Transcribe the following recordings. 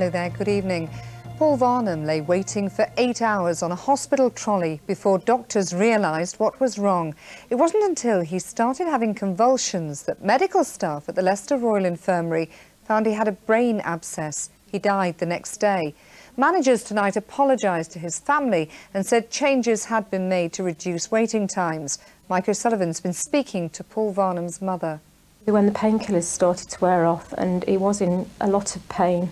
Hello there, good evening. Paul Varnham lay waiting for 8 hours on a hospital trolley before doctors realised what was wrong. It wasn't until he started having convulsions that medical staff at the Leicester Royal Infirmary found he had a brain abscess. He died the next day. Managers tonight apologised to his family and said changes had been made to reduce waiting times. Mike O'Sullivan's been speaking to Paul Varnham's mother. When the painkillers started to wear off and he was in a lot of pain,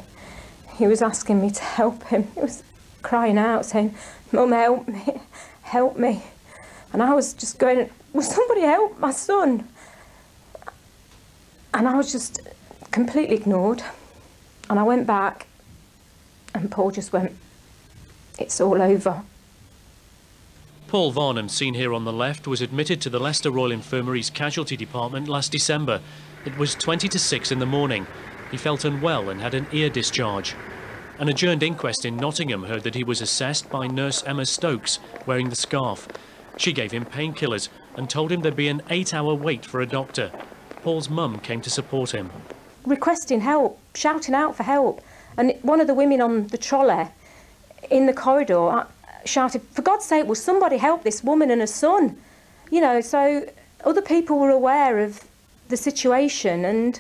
he was asking me to help him. He was crying out, saying, "Mum, help me, help me." And I was just going, "Will somebody help my son?" And I was just completely ignored. And I went back and Paul just went, "It's all over." Paul Varnham, seen here on the left, was admitted to the Leicester Royal Infirmary's casualty department last December. It was 20 to 6 in the morning. He felt unwell and had an ear discharge. An adjourned inquest in Nottingham heard that he was assessed by nurse Emma Stokes, wearing the scarf. She gave him painkillers and told him there'd be an 8-hour wait for a doctor. Paul's mum came to support him. Requesting help, shouting out for help. And one of the women on the trolley in the corridor shouted, "For God's sake, will somebody help this woman and her son?" You know, so other people were aware of the situation and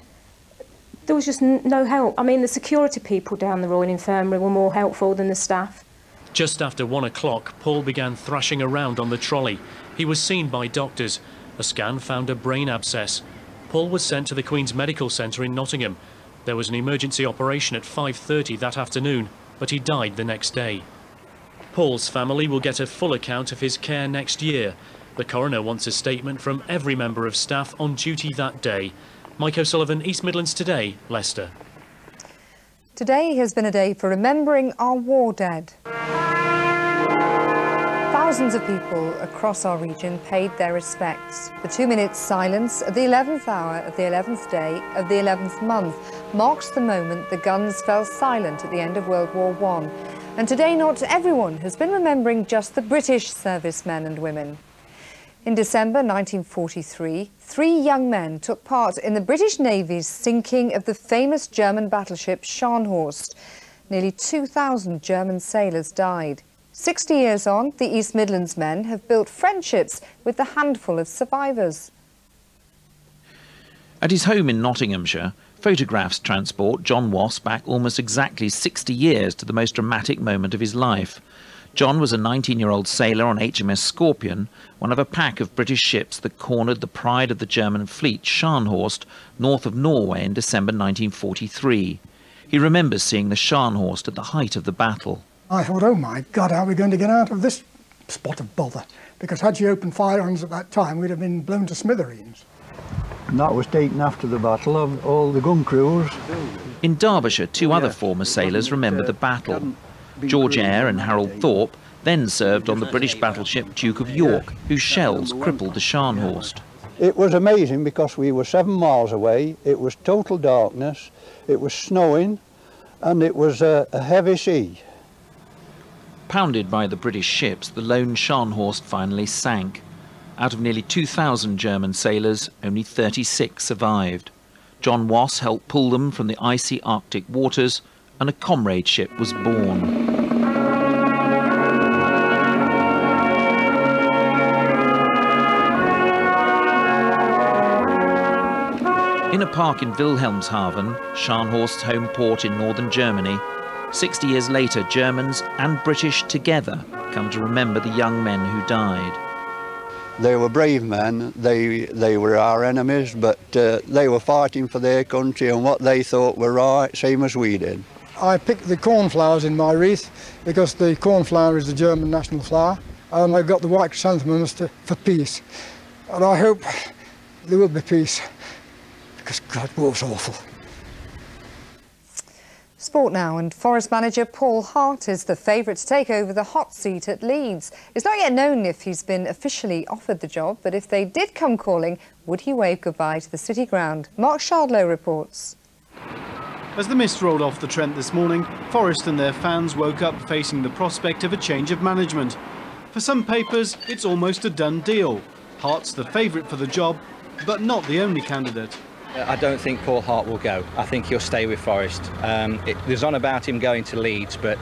there was just no help. I mean, the security people down the Royal Infirmary were more helpful than the staff. Just after 1 o'clock, Paul began thrashing around on the trolley. He was seen by doctors. A scan found a brain abscess. Paul was sent to the Queen's Medical Centre in Nottingham. There was an emergency operation at 5:30 that afternoon, but he died the next day. Paul's family will get a full account of his care next year. The coroner wants a statement from every member of staff on duty that day. Mike O'Sullivan, East Midlands Today, Leicester. Today has been a day for remembering our war dead. Thousands of people across our region paid their respects. The 2-minute silence at the 11th hour of the 11th day of the 11th month marks the moment the guns fell silent at the end of World War I. And today not everyone has been remembering just the British servicemen and women. In December 1943, 3 young men took part in the British Navy's sinking of the famous German battleship Scharnhorst. Nearly 2,000 German sailors died. 60 years on, the East Midlands men have built friendships with the handful of survivors. At his home in Nottinghamshire, photographs transport John Wass back almost exactly 60 years to the most dramatic moment of his life. John was a 19-year-old sailor on HMS Scorpion, one of a pack of British ships that cornered the pride of the German fleet, Scharnhorst, north of Norway in December 1943. He remembers seeing the Scharnhorst at the height of the battle. I thought, oh my God, how are we going to get out of this spot of bother? Because had she opened firearms at that time, we'd have been blown to smithereens. And that was taken after the battle of all the gun crews. In Derbyshire, 2 other former sailors remember the battle. George Eyre and Harold Thorpe then served on the British battleship Duke of York, whose shells crippled the Scharnhorst. It was amazing because we were 7 miles away, it was total darkness, it was snowing, and it was a heavy sea. Pounded by the British ships, the lone Scharnhorst finally sank. Out of nearly 2,000 German sailors, only 36 survived. John Wass helped pull them from the icy Arctic waters, and a comradeship was born. In a park in Wilhelmshaven, Scharnhorst's home port in northern Germany, 60 years later, Germans and British together come to remember the young men who died. They were brave men, they were our enemies, but they were fighting for their country and what they thought were right, same as we did. I picked the cornflowers in my wreath because the cornflower is the German national flower, and I got the white chrysanthemums for peace. And I hope there will be peace, because God, war's awful. Sport now, and Forest manager Paul Hart is the favourite to take over the hot seat at Leeds. It's not yet known if he's been officially offered the job, but if they did come calling, would he wave goodbye to the City Ground? Mark Shardlow reports. As the mist rolled off the Trent this morning, Forest and their fans woke up facing the prospect of a change of management. For some papers, it's almost a done deal. Hart's the favourite for the job, but not the only candidate. I don't think Paul Hart will go. I think he'll stay with Forest. There's on about him going to Leeds, but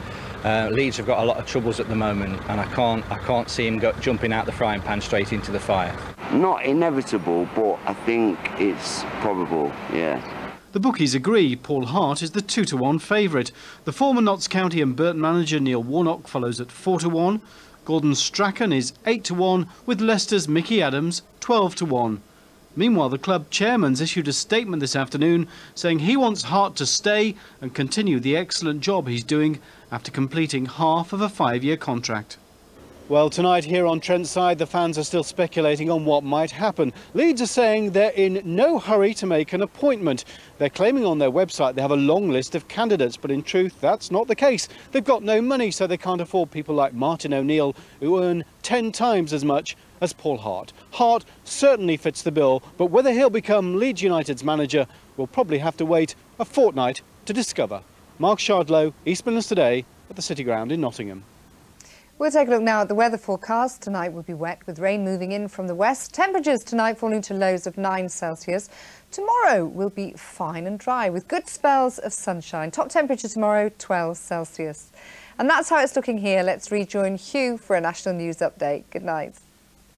Leeds have got a lot of troubles at the moment, and I can't see him jumping out the frying pan straight into the fire. Not inevitable, but I think it's probable, yeah. The bookies agree Paul Hart is the 2-to-1 favourite. The former Notts County and Burton manager Neil Warnock follows at 4-to-1. Gordon Strachan is 8-to-1, with Leicester's Mickey Adams 12-to-1. Meanwhile, the club chairman's issued a statement this afternoon saying he wants Hart to stay and continue the excellent job he's doing after completing half of a 5-year contract. Well, tonight here on Trentside, the fans are still speculating on what might happen. Leeds are saying they're in no hurry to make an appointment. They're claiming on their website they have a long list of candidates, but in truth, that's not the case. They've got no money, so they can't afford people like Martin O'Neill, who earn 10 times as much as Paul Hart. Hart certainly fits the bill, but whether he'll become Leeds United's manager, we'll probably have to wait a fortnight to discover. Mark Shardlow, East Midlands Today, at the City Ground in Nottingham. We'll take a look now at the weather forecast. Tonight will be wet with rain moving in from the west. Temperatures tonight falling to lows of 9 Celsius. Tomorrow will be fine and dry with good spells of sunshine. Top temperature tomorrow, 12 Celsius. And that's how it's looking here. Let's rejoin Hugh for a national news update. Good night.